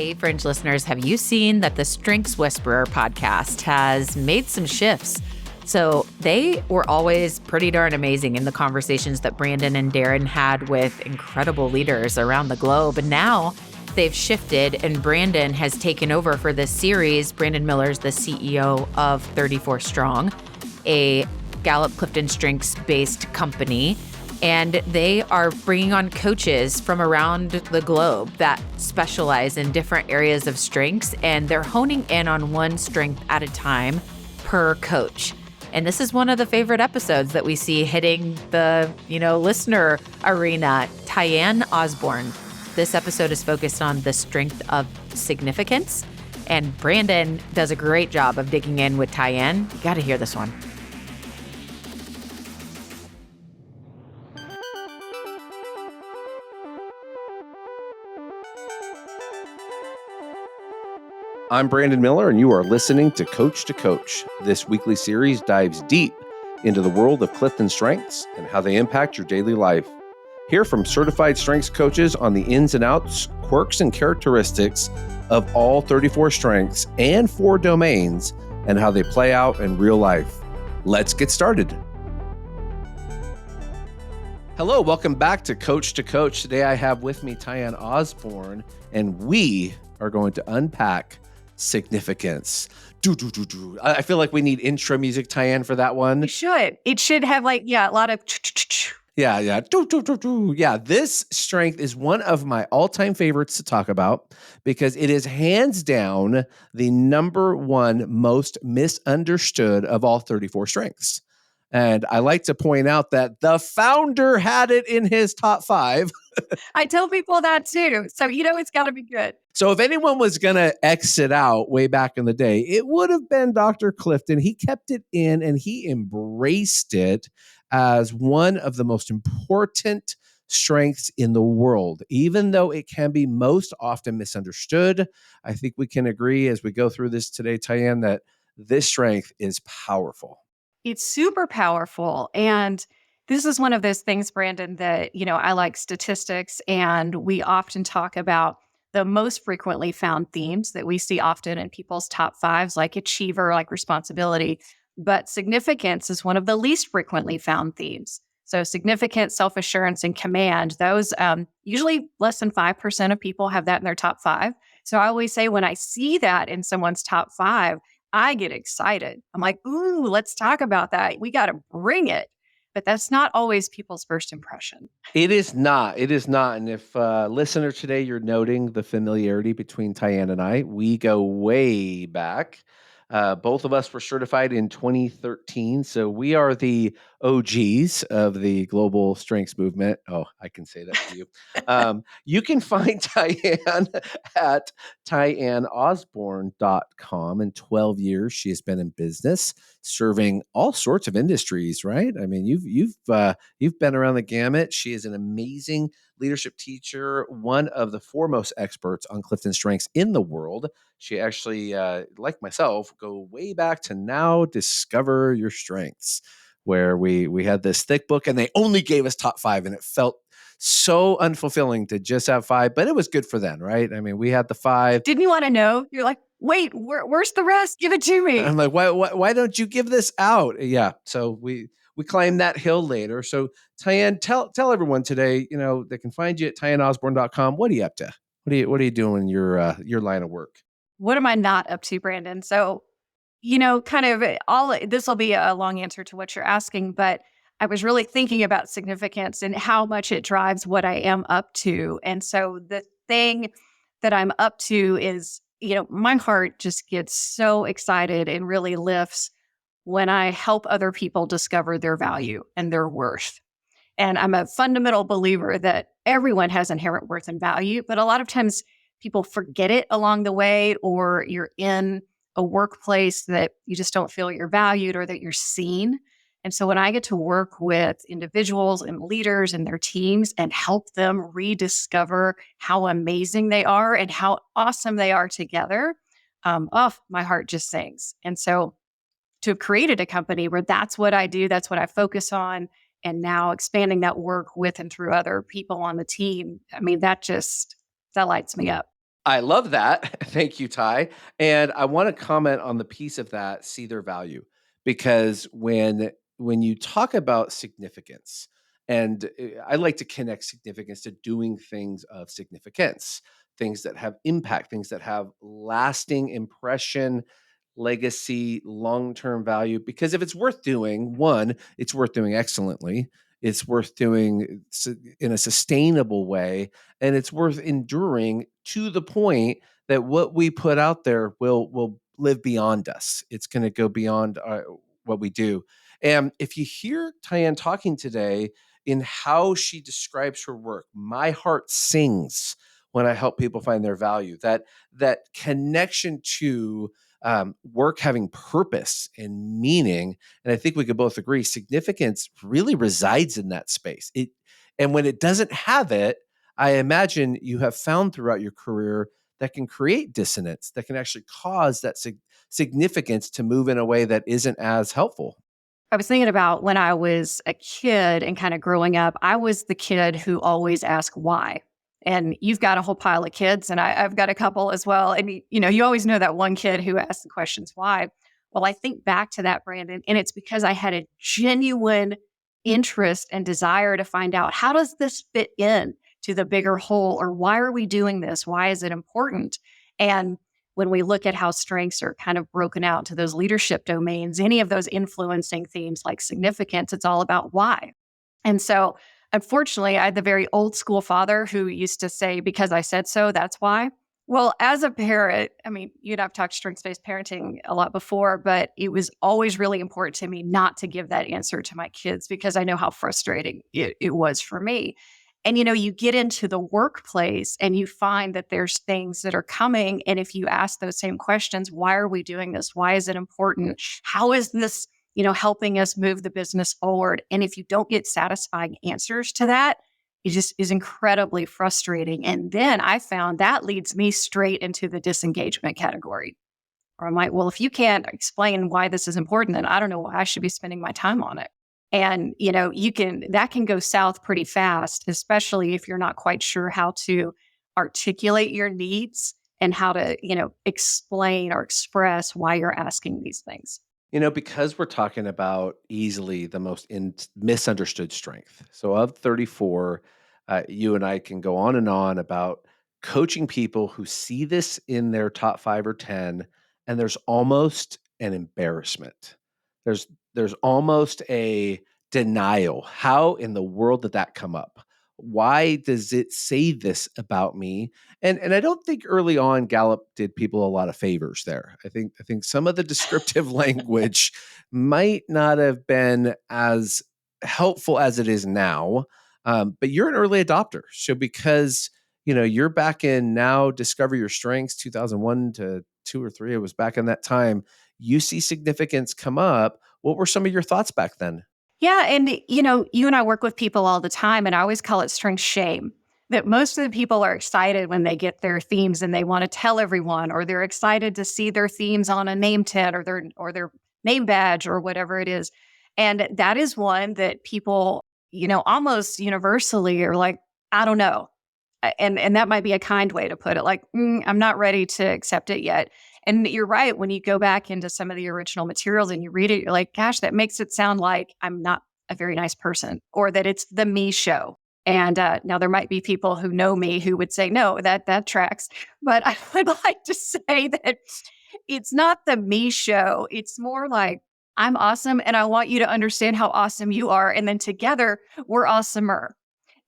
Hey, Fringe listeners, have you seen that the Strengths Whisperer podcast has made some shifts? So they were always pretty darn amazing in the conversations that Brandon and Darren had with incredible leaders around the globe. And now they've shifted and Brandon has taken over for this series. Brandon Miller's the CEO of 34 Strong, a Gallup Clifton Strengths-based company. And they are bringing on coaches from around the globe that specialize in different areas of strengths, and they're honing in on one strength at a time per coach. And this is one of the favorite episodes that we see hitting the, listener arena. TyAnn Osborn. This episode is focused on the strength of significance, and Brandon does a great job of digging in with TyAnn. You got to hear this one. I'm Brandon Miller, and you are listening to Coach. This weekly series dives deep into the world of Clifton Strengths and how they impact your daily life. Hear from certified strengths coaches on the ins and outs, quirks, and characteristics of all 34 strengths and 4 domains and how they play out in real life. Let's get started. Hello, welcome back to Coach. Today I have with me TyAnn Osborn, and we are going to unpack significance. I feel like we need intro music, TyAnn, for that one. It should. It should have a lot of. Yeah. Yeah, this strength is one of my all-time favorites to talk about because it is hands down the number one most misunderstood of all 34 strengths. And I like to point out that the founder had it in his top 5. I tell people that too. So, it's got to be good. So if anyone was going to exit out way back in the day, it would have been Dr. Clifton. He kept it in and he embraced it as one of the most important strengths in the world, even though it can be most often misunderstood. I think we can agree as we go through this today, TyAnn, that this strength is powerful. It's super powerful. And this is one of those things, Brandon, that, I like statistics, and we often talk about the most frequently found themes that we see often in people's top 5s, like achiever, like responsibility. But significance is one of the least frequently found themes. So significance, self-assurance, and command, those usually less than 5% of people have that in their top 5. So I always say when I see that in someone's top 5, I get excited. I'm like, ooh, let's talk about that. We got to bring it. But that's not always people's first impression. It is not. And if listener today, you're noting the familiarity between TyAnn and I, we go way back. Both of us were certified in 2013. So we are the OGs of the global strengths movement. Oh, I can say that to you. You can find TyAnn at TyAnnOsborn.com. In 12 years, she has been in business, serving all sorts of industries, right? I mean, you've been around the gamut. She is an amazing leadership teacher, one of the foremost experts on Clifton Strengths in the world. She actually, like myself, go way back to Now Discover Your Strengths, where we had this thick book and they only gave us top 5, and it felt so unfulfilling to just have 5, but it was good for them, right? I mean, we had the 5. Didn't you want to know? You're like, wait, where's the rest? Give it to me. I'm like, why don't you give this out? Yeah. So we climbed that hill later. So TyAnn, tell everyone today, they can find you at TyAnnOsborn.com. What are you up to? What are you doing in your line of work? What am I not up to, Brandon? So, kind of this will be a long answer to what you're asking, but I was really thinking about significance and how much it drives what I am up to. And so the thing that I'm up to is, my heart just gets so excited and really lifts when I help other people discover their value and their worth. And I'm a fundamental believer that everyone has inherent worth and value, but a lot of times people forget it along the way, or you're in a workplace that you just don't feel you're valued or that you're seen. And so when I get to work with individuals and leaders and their teams and help them rediscover how amazing they are and how awesome they are together, my heart just sings. And so to have created a company where that's what I do, that's what I focus on, and now expanding that work with and through other people on the team, I mean, that lights me up. I love that. Thank you, Ty. And I want to comment on the piece of that, see their value, because when you talk about significance, and I like to connect significance to doing things of significance, things that have impact, things that have lasting impression, legacy, long-term value. Because if it's worth doing, one, it's worth doing excellently. It's worth doing in a sustainable way, and it's worth enduring to the point that what we put out there will live beyond us. It's going to go beyond what we do. And if you hear TyAnn talking today in how she describes her work, my heart sings when I help people find their value. That connection to work having purpose and meaning, and I think we could both agree, significance really resides in that space. And when it doesn't have it, I imagine you have found throughout your career that can create dissonance, that can actually cause that significance to move in a way that isn't as helpful. I was thinking about when I was a kid and kind of growing up, I was the kid who always asked why. And you've got a whole pile of kids, and I've got a couple as well. And, you always know that one kid who asks the questions why. Well, I think back to that, Brandon, and it's because I had a genuine interest and desire to find out, how does this fit in to the bigger whole? Or why are we doing this? Why is it important? And when we look at how strengths are kind of broken out to those leadership domains, any of those influencing themes like significance, it's all about why. And so, unfortunately, I had the very old school father who used to say, because I said so, that's why. Well, as a parent, I mean, you and I've talked strengths-based parenting a lot before, but it was always really important to me not to give that answer to my kids because I know how frustrating it was for me. And, you get into the workplace and you find that there's things that are coming. And if you ask those same questions, why are we doing this? Why is it important? How is this, helping us move the business forward? And if you don't get satisfying answers to that, it just is incredibly frustrating. And then I found that leads me straight into the disengagement category. Or I'm like, well, if you can't explain why this is important, then I don't know why I should be spending my time on it. And, that can go south pretty fast, especially if you're not quite sure how to articulate your needs and how to, explain or express why you're asking these things. Because we're talking about easily the most misunderstood strength. So, of 34, you and I can go on and on about coaching people who see this in their top 5 or 10, and there's almost an embarrassment. There's there's almost a denial. How in the world did that come up? Why does it say this about me? And I don't think early on Gallup did people a lot of favors there. I think some of the descriptive language might not have been as helpful as it is now. But you're an early adopter, so because you're back in now, discover your strengths 2001 to 2 or 3. It was back in that time. You see significance come up. What were some of your thoughts back then? Yeah. And, you and I work with people all the time, and I always call it strength shame. That most of the people are excited when they get their themes and they want to tell everyone, or they're excited to see their themes on a name tag or their name badge or whatever it is. And that is one that people, almost universally are like, I don't know. And that might be a kind way to put it, like, I'm not ready to accept it yet. And you're right. When you go back into some of the original materials and you read it, you're like, gosh, that makes it sound like I'm not a very nice person, or that it's the me show. And now there might be people who know me who would say, no, that tracks. But I would like to say that it's not the me show. It's more like, I'm awesome and I want you to understand how awesome you are. And then together we're awesomer.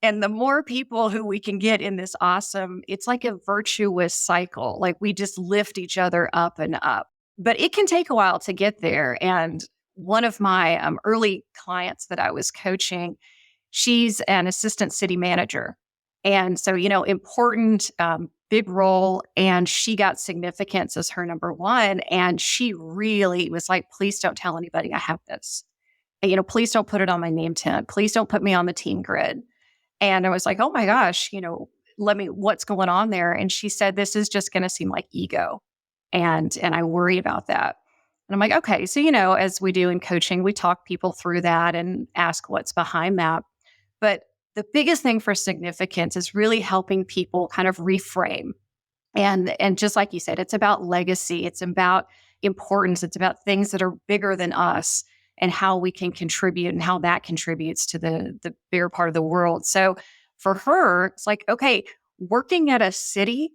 And the more people who we can get in this awesome, it's like a virtuous cycle. Like we just lift each other up and up. But it can take a while to get there. And one of my early clients that I was coaching, she's an assistant city manager. And so, important, big role. And she got significance as her number one. And she really was like, please don't tell anybody I have this. And, please don't put it on my name tag. Please don't put me on the team grid. And I was like, oh my gosh, what's going on there? And she said, this is just going to seem like ego. And I worry about that. And I'm like, okay, so, as we do in coaching, we talk people through that and ask what's behind that. But the biggest thing for significance is really helping people kind of reframe. And just like you said, it's about legacy. It's about importance. It's about things that are bigger than us and how we can contribute and how that contributes to the bigger part of the world. So for her, it's like, okay, working at a city,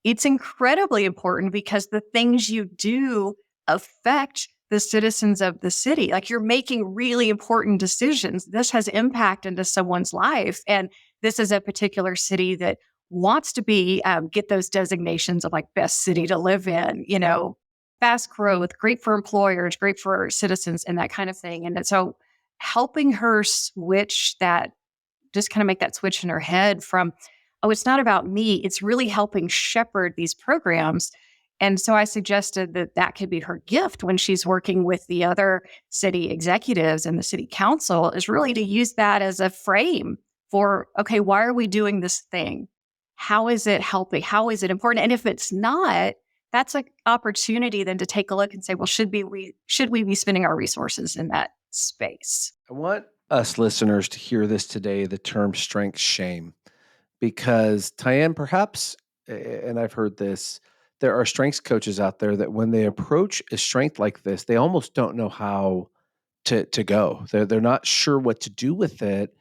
it's incredibly important because the things you do affect the citizens of the city. Like you're making really important decisions. This has impact into someone's life. And this is a particular city that wants to be, get those designations of like best city to live in, fast growth, great for employers, great for citizens, and that kind of thing. And so helping her switch that, just kind of make that switch in her head from, oh, it's not about me. It's really helping shepherd these programs. And so I suggested that that could be her gift when she's working with the other city executives and the city council, is really to use that as a frame for, okay, why are we doing this thing? How is it helping? How is it important? And if it's not, that's an opportunity then to take a look and say, well, should we be spending our resources in that space? I want us listeners to hear this today, the term strength shame, because TyAnn, perhaps, and I've heard this, there are strengths coaches out there that when they approach a strength like this, they almost don't know how to go. They're not sure what to do with it,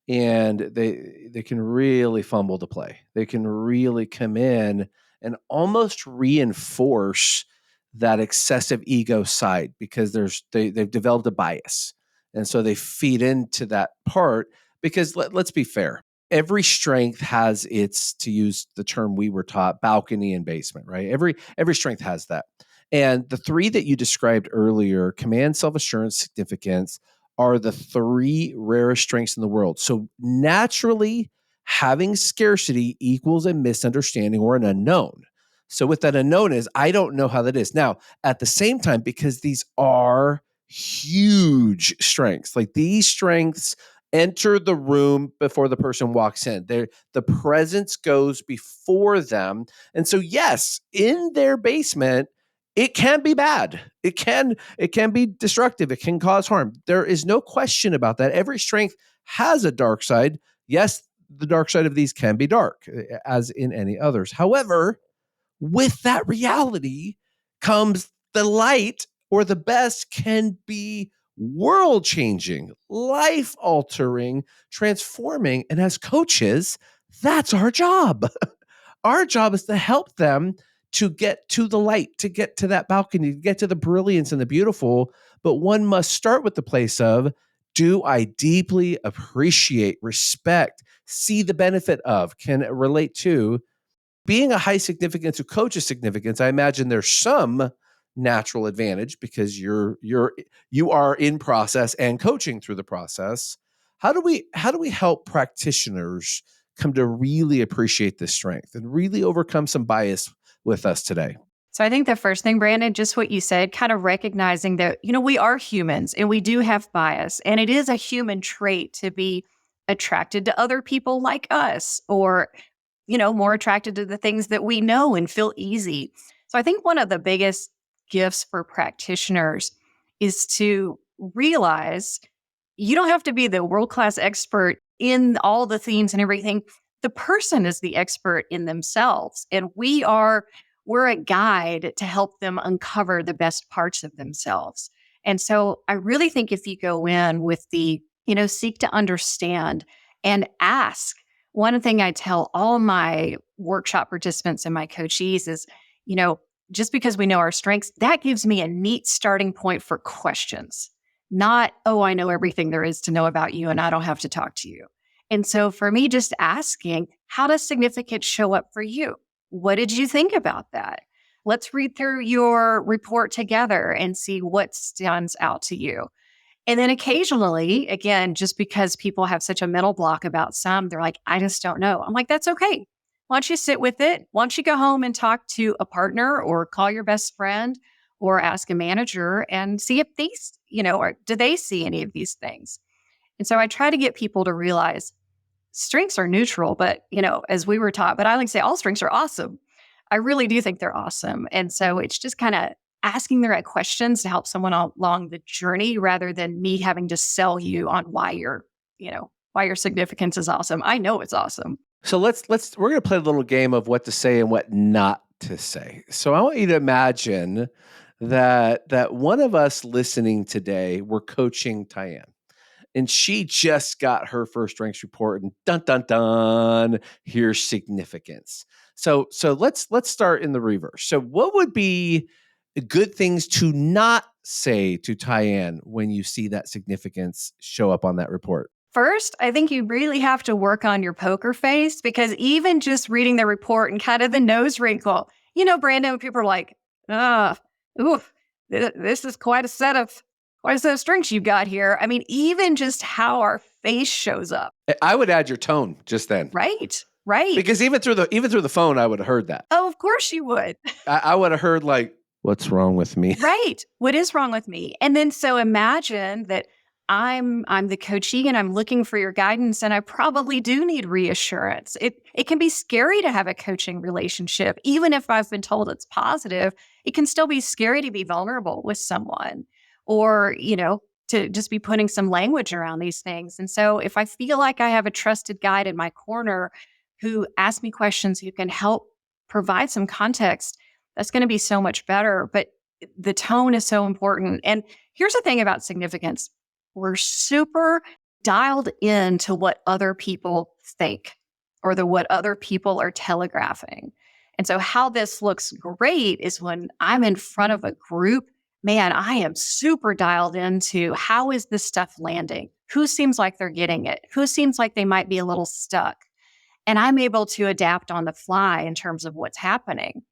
and they can really fumble the play. They can really come in and almost reinforce that excessive ego side because they've developed a bias, and so they feed into that part. Because let's be fair, every strength has its, to use the term we were taught, balcony and basement, right? Every strength has that. And the three that you described earlier, command, self-assurance, significance, are the three rarest strengths in the world. So naturally, having scarcity equals a misunderstanding or an unknown. So with that unknown is, I don't know how that is. Now, at the same time, because these are huge strengths, like these strengths enter the room before the person walks in. The presence goes before them. And so, yes, in their basement, it can be bad. It can be destructive. It can cause harm. There is no question about that. Every strength has a dark side. Yes, the dark side of these can be dark, as in any others. However, with that reality comes the light, or the best can be world changing, life altering, transforming. And as coaches, that's our job. Our job is to help them to get to the light, to get to that balcony, to get to the brilliance and the beautiful. But one must start with the place of, do I deeply appreciate, respect, see the benefit of, can relate to being a high significance who coaches significance? I imagine there's some natural advantage because you are in process and coaching through the process. How do we help practitioners come to really appreciate this strength and really overcome some bias with us today? So I think the first thing, Brandon, just what you said, kind of recognizing that, we are humans and we do have bias, and it is a human trait to be attracted to other people like us, or, more attracted to the things that we know and feel easy. So I think one of the biggest gifts for practitioners is to realize you don't have to be the world-class expert in all the themes and everything. The person is the expert in themselves, and we're a guide to help them uncover the best parts of themselves. And so I really think if you go in with the, seek to understand and ask. One thing I tell all my workshop participants and my coachees is, just because we know our strengths, that gives me a neat starting point for questions. Not, oh, I know everything there is to know about you and I don't have to talk to you. And so for me, just asking, how does significance show up for you? What did you think about that? Let's read through your report together and see what stands out to you. And then occasionally, again, just because people have such a mental block about some, they're like, I just don't know. I'm like, that's okay. Why don't you sit with it? Why don't you go home and talk to a partner or call your best friend or ask a manager and see if these, or do they see any of these things? And so I try to get people to realize strengths are neutral, but, as we were taught, but I like to say all strengths are awesome. I really do think they're awesome. And so it's just kind of asking the right questions to help someone along the journey rather than me having to sell you on why your significance is awesome. I know it's awesome. So we're going to play a little game of what to say and what not to say. So I want you to imagine that one of us listening today, we're coaching TyAnn, and she just got her first strengths report, and dun dun dun, here's significance. So let's start in the reverse. So what would be good things to not say to TyAnn when you see that significance show up on that report? First, I think you really have to work on your poker face, because even just reading the report and kind of the nose wrinkle, Brandon, when people are like, ooh, this is quite a set of strengths you got here. I mean, even just how our face shows up. I would add your tone just then. Right. Because even through the phone, I would have heard that. Oh, of course you would. I would have heard like, what's wrong with me? Right. What is wrong with me? And then so imagine that I'm the coachee and I'm looking for your guidance, and I probably do need reassurance. It can be scary to have a coaching relationship. Even if I've been told it's positive, it can still be scary to be vulnerable with someone, or, to just be putting some language around these things. And so if I feel like I have a trusted guide in my corner who asks me questions, who can help provide some context, that's going to be so much better. But the tone is so important. And here's the thing about significance. We're super dialed into what other people think, or what other people are telegraphing. And so how this looks great is when I'm in front of a group, man, I am super dialed into how is this stuff landing? Who seems like they're getting it? Who seems like they might be a little stuck? And I'm able to adapt on the fly in terms of what's happening.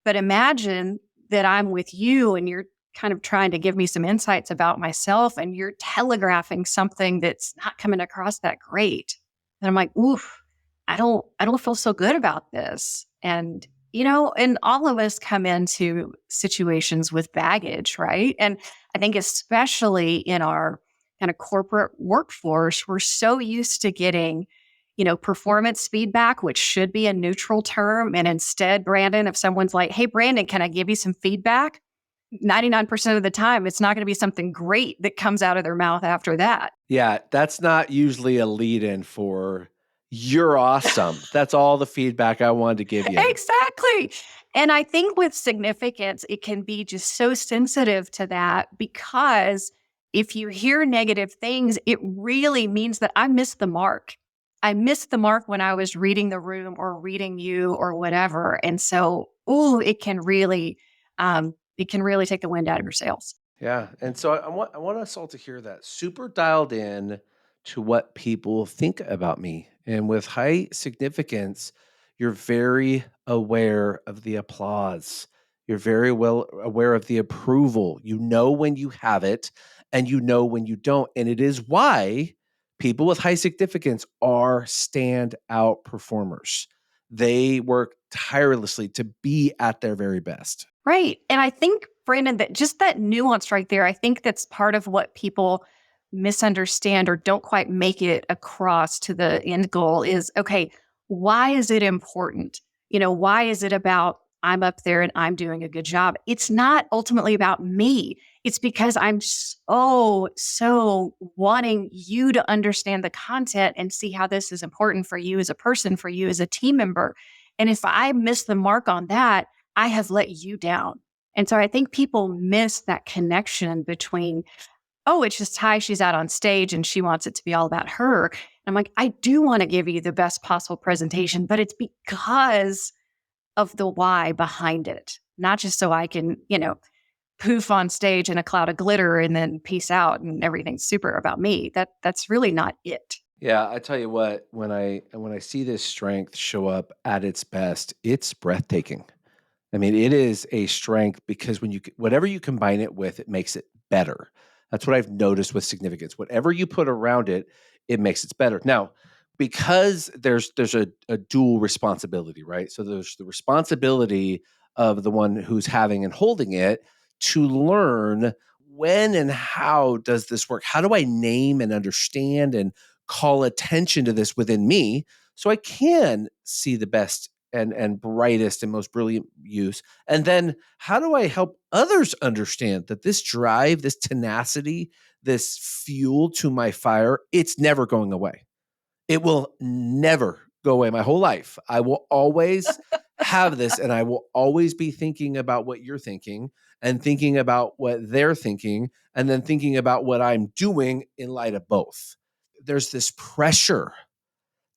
But imagine that I'm with you and you're kind of trying to give me some insights about myself, and you're telegraphing something that's not coming across that great. And I'm like, oof, I don't feel so good about this. And, and all of us come into situations with baggage, right? And I think especially in our kind of corporate workforce, we're so used to getting performance feedback, which should be a neutral term. And instead, Brandon, if someone's like, hey, Brandon, can I give you some feedback? 99% of the time, it's not going to be something great that comes out of their mouth after that. Yeah, that's not usually a lead-in for you're awesome. That's all the feedback I wanted to give you. Exactly. And I think with significance, it can be just so sensitive to that, because if you hear negative things, it really means that I missed the mark. I missed the mark when I was reading the room or reading you or whatever. And so, it can really take the wind out of your sails. Yeah. And so I want us all to hear that. Super dialed in to what people think about me. And with high significance, you're very aware of the applause. You're very well aware of the approval. You know when you have it and you know when you don't. And it is why people with high significance are standout performers. They work tirelessly to be at their very best. Right. And I think, Brandon, that just that nuance right there, I think that's part of what people misunderstand or don't quite make it across to the end goal is, okay, why is it important? Why is it about I'm up there and I'm doing a good job? It's not ultimately about me. It's because I'm so wanting you to understand the content and see how this is important for you as a person, for you as a team member. And if I miss the mark on that, I have let you down. And so I think people miss that connection between, it's just Ty, she's out on stage and she wants it to be all about her. And I'm like, I do want to give you the best possible presentation, but it's because of the why behind it, not just so I can, poof on stage in a cloud of glitter and then peace out and everything's super about me. That's really not it. Yeah, I tell you what, when I see this strength show up at its best, it's breathtaking. I mean, it is a strength because whatever you combine it with, it makes it better. That's what I've noticed with significance. Whatever you put around it, it makes it better. Now, because there's a dual responsibility, right? So there's the responsibility of the one who's having and holding it to learn when and how does this work? How do I name and understand and call attention to this within me so I can see the best and brightest and most brilliant use? And then how do I help others understand that this drive, this tenacity, this fuel to my fire, it's never going away. It will never go away my whole life. I will always have this, and I will always be thinking about what you're thinking and thinking about what they're thinking and then thinking about what I'm doing in light of both. There's this pressure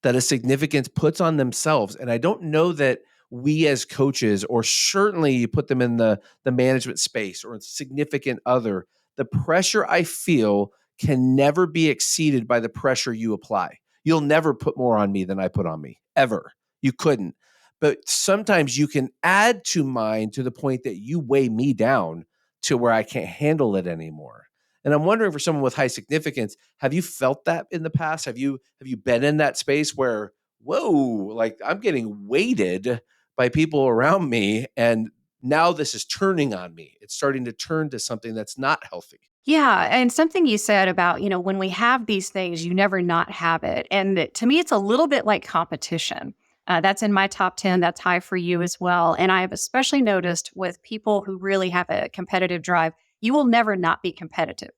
that a significance puts on themselves. And I don't know that we as coaches, or certainly you put them in the management space or significant other, the pressure I feel can never be exceeded by the pressure you apply. You'll never put more on me than I put on me, ever. You couldn't. But sometimes you can add to mine to the point that you weigh me down to where I can't handle it anymore. And I'm wondering, for someone with high significance, have you felt that in the past? Have you been in that space where, whoa, like I'm getting weighted by people around me, and now this is turning on me. It's starting to turn to something that's not healthy. Yeah. And something you said about, when we have these things, you never not have it. And to me, it's a little bit like competition. That's in my top 10. That's high for you as well. And I've especially noticed with people who really have a competitive drive, you will never not be competitive.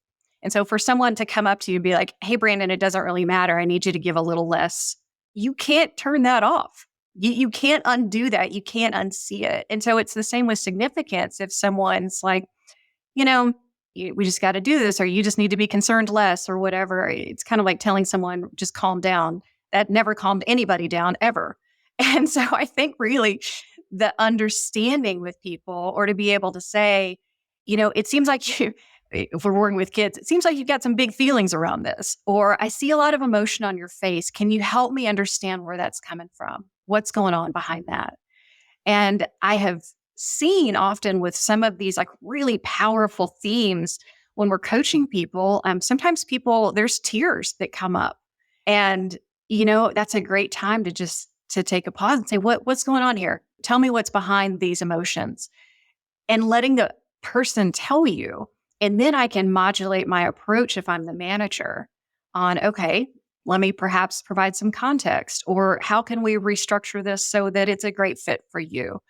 And so for someone to come up to you and be like, hey, Brandon, it doesn't really matter. I need you to give a little less. You can't turn that off. You can't undo that. You can't unsee it. And so it's the same with significance. If someone's like, we just got to do this, or you just need to be concerned less, or whatever. It's kind of like telling someone, just calm down. That never calmed anybody down ever. And so I think really the understanding with people, or to be able to say, it seems like if we're working with kids, it seems like you've got some big feelings around this, or I see a lot of emotion on your face. Can you help me understand where that's coming from? What's going on behind that? And I have seen often with some of these like really powerful themes when we're coaching people, sometimes there's tears that come up. And, that's a great time to take a pause and say, what's going on here? Tell me what's behind these emotions, and letting the person tell you. And then I can modulate my approach if I'm the manager on, okay, let me perhaps provide some context, or how can we restructure this so that it's a great fit for you,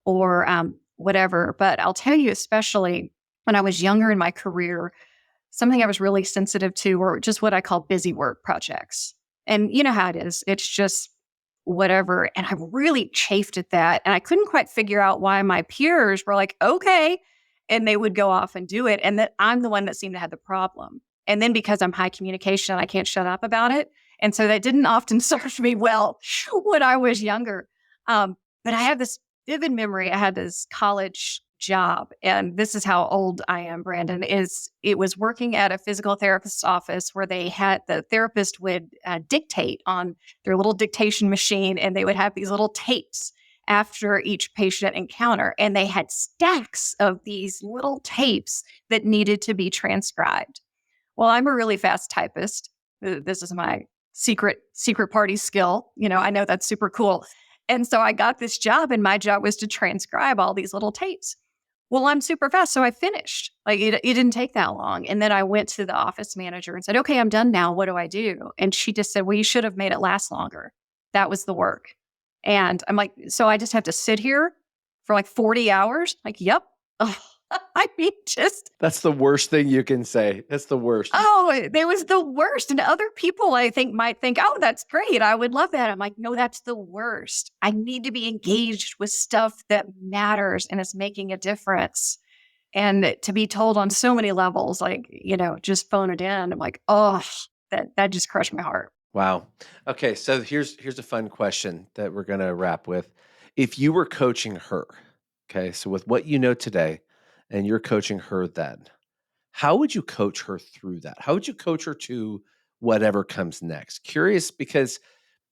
or whatever. But I'll tell you, especially when I was younger in my career, something I was really sensitive to were just what I call busy work projects. And you know how it is. It's just whatever. And I really chafed at that. And I couldn't quite figure out why my peers were like, okay. And they would go off and do it. And that I'm the one that seemed to have the problem. And then because I'm high communication, I can't shut up about it. And so that didn't often serve me well when I was younger. But I have this vivid memory. I had this college job, and this is how old I am, Brandon, it was working at a physical therapist's office where they had the therapist would dictate on their little dictation machine, and they would have these little tapes after each patient encounter. And they had stacks of these little tapes that needed to be transcribed. Well, I'm a really fast typist. This is my secret party skill. I know that's super cool. And so I got this job, and my job was to transcribe all these little tapes. Well, I'm super fast, so I finished. Like it didn't take that long. And then I went to the office manager and said, okay, I'm done now. What do I do? And she just said, well, you should have made it last longer. That was the work. And I'm like, so I just have to sit here for like 40 hours? Like, yep. Ugh. I mean, That's the worst thing you can say. That's the worst. Oh, it was the worst. And other people, I think, might think, oh, that's great. I would love that. I'm like, no, that's the worst. I need to be engaged with stuff that matters and is making a difference. And to be told on so many levels, like, just phone it in. I'm like, oh, that just crushed my heart. Wow. Okay, so here's a fun question that we're going to wrap with. If you were coaching her, okay, so with what you know today, and you're coaching her then, how would you coach her through that? How would you coach her to whatever comes next? Curious, because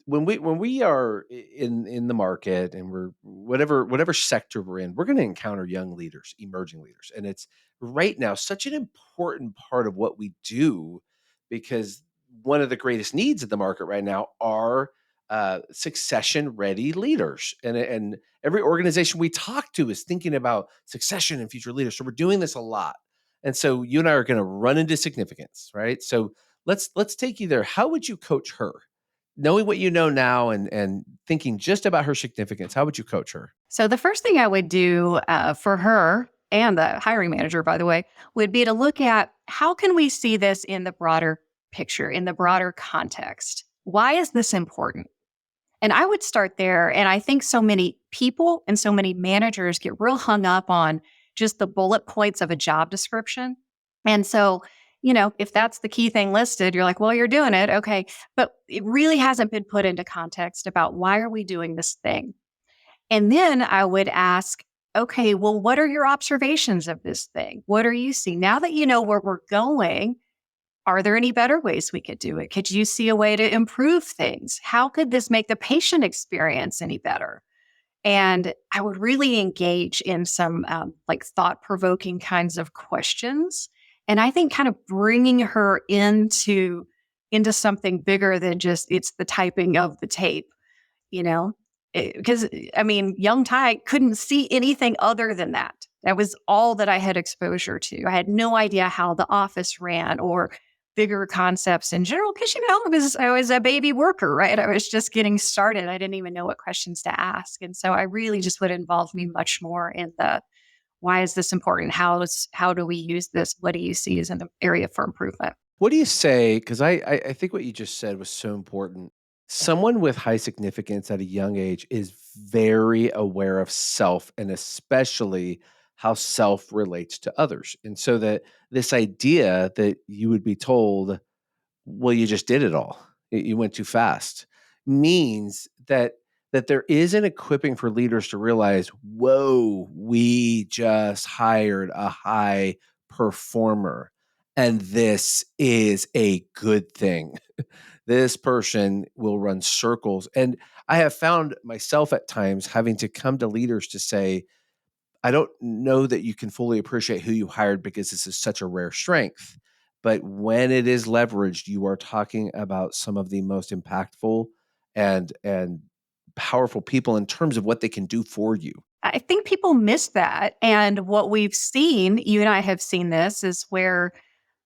when we are in the market, and we're whatever sector we're in, we're going to encounter young leaders, emerging leaders, and it's right now such an important part of what we do, because one of the greatest needs of the market right now are succession ready leaders, and every organization we talk to is thinking about succession and future leaders. So we're doing this a lot, and so you and I are going to run into significance, right? So let's take you there. How would you coach her? Knowing what you know now, and thinking just about her significance, how would you coach her? So the first thing I would do for her, and the hiring manager, by the way, would be to look at how can we see this in the broader picture, in the broader context? Why is this important? And I would start there. And I think so many people and so many managers get real hung up on just the bullet points of a job description. And so, if that's the key thing listed, you're like, well, you're doing it. Okay. But it really hasn't been put into context about why are we doing this thing? And then I would ask, okay, well, what are your observations of this thing? What are you seeing? Now that you know where we're going, are there any better ways we could do it? Could you see a way to improve things? How could this make the patient experience any better? And I would really engage in some like thought provoking kinds of questions. And I think kind of bringing her into something bigger than just it's the typing of the tape, you know? Because I mean, young Ty couldn't see anything other than that. That was all that I had exposure to. I had no idea how the office ran or bigger concepts in general, because I was a baby worker, right? I was just getting started. I didn't even know what questions to ask. And so I really just would involve me much more in the why is this important? How do we use this? What do you see as an area for improvement? What do you say? Because I think what you just said was so important. Someone with high significance at a young age is very aware of self and especially how self relates to others. And so that this idea that you would be told, well, you just did it all. You went too fast means that there is an equipping for leaders to realize, whoa, we just hired a high performer. And this is a good thing. This person will run circles. And I have found myself at times having to come to leaders to say, I don't know that you can fully appreciate who you hired because this is such a rare strength. But when it is leveraged, you are talking about some of the most impactful and powerful people in terms of what they can do for you. I think people miss that. And what we've seen, you and I have seen this, is where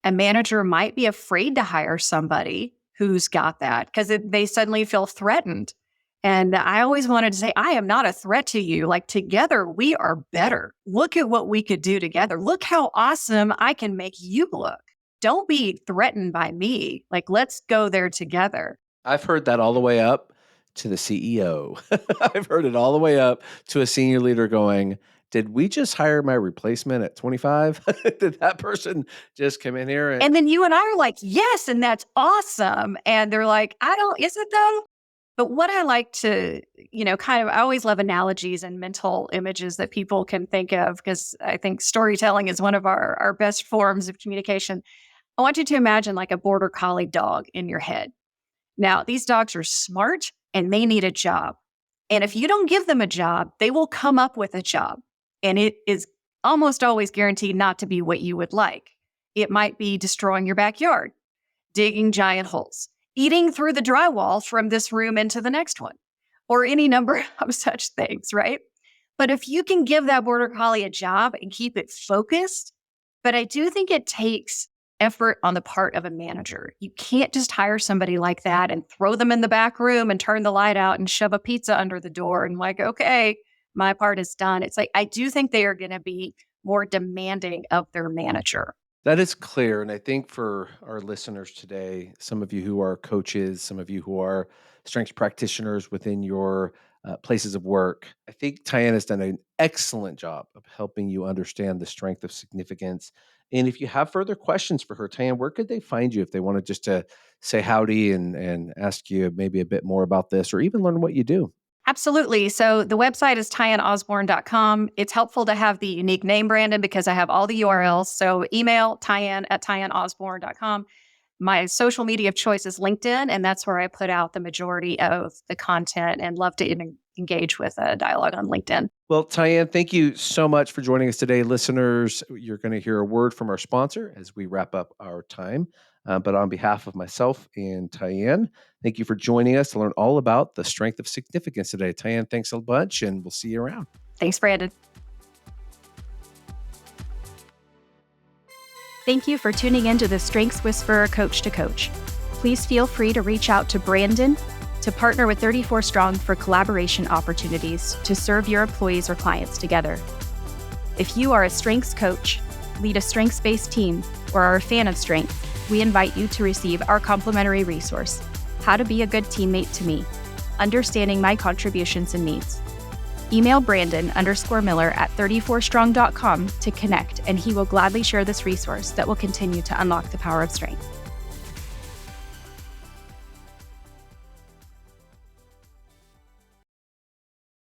a manager might be afraid to hire somebody who's got that because they suddenly feel threatened. And I always wanted to say, I am not a threat to you. Like together, we are better. Look at what we could do together. Look how awesome I can make you look. Don't be threatened by me. Like, let's go there together. I've heard that all the way up to the CEO. I've heard it all the way up to a senior leader going, did we just hire my replacement at 25? Did that person just come in here? And then you and I are like, yes, and that's awesome. And they're like, is it though? But what I like to, I always love analogies and mental images that people can think of because I think storytelling is one of our best forms of communication. I want you to imagine like a border collie dog in your head. Now, these dogs are smart and they need a job. And if you don't give them a job, they will come up with a job. And it is almost always guaranteed not to be what you would like. It might be destroying your backyard, digging giant holes, eating through the drywall from this room into the next one, or any number of such things, right? But if you can give that border collie a job and keep it focused, but I do think it takes effort on the part of a manager. You can't just hire somebody like that and throw them in the back room and turn the light out and shove a pizza under the door and like, okay, my part is done. It's like, I do think they are going to be more demanding of their manager. That is clear. And I think for our listeners today, some of you who are coaches, some of you who are strengths practitioners within your places of work, I think TyAnn has done an excellent job of helping you understand the strength of significance. And if you have further questions for her, TyAnn, where could they find you if they wanted just to say howdy and ask you maybe a bit more about this or even learn what you do? Absolutely. So the website is TyAnnOsborn.com. It's helpful to have the unique name, Brandon, because I have all the URLs. So email TyAnn at TyAnnOsborn.com. My social media of choice is LinkedIn, and that's where I put out the majority of the content and love to engage with a dialogue on LinkedIn. Well, TyAnn, thank you so much for joining us today. Listeners, you're going to hear a word from our sponsor as we wrap up our time. But on behalf of myself and TyAnn, thank you for joining us to learn all about the strength of significance today. TyAnn, thanks a bunch, and we'll see you around. Thanks, Brandon. Thank you for tuning in to the Strengths Whisperer Coach to Coach. Please feel free to reach out to Brandon to partner with 34 Strong for collaboration opportunities to serve your employees or clients together. If you are a strengths coach, lead a strengths-based team, or are a fan of strength, we invite you to receive our complimentary resource, How to Be a Good Teammate to Me, Understanding My Contributions and Needs. Email Brandon_Miller at 34strong.com to connect, and he will gladly share this resource that will continue to unlock the power of strength.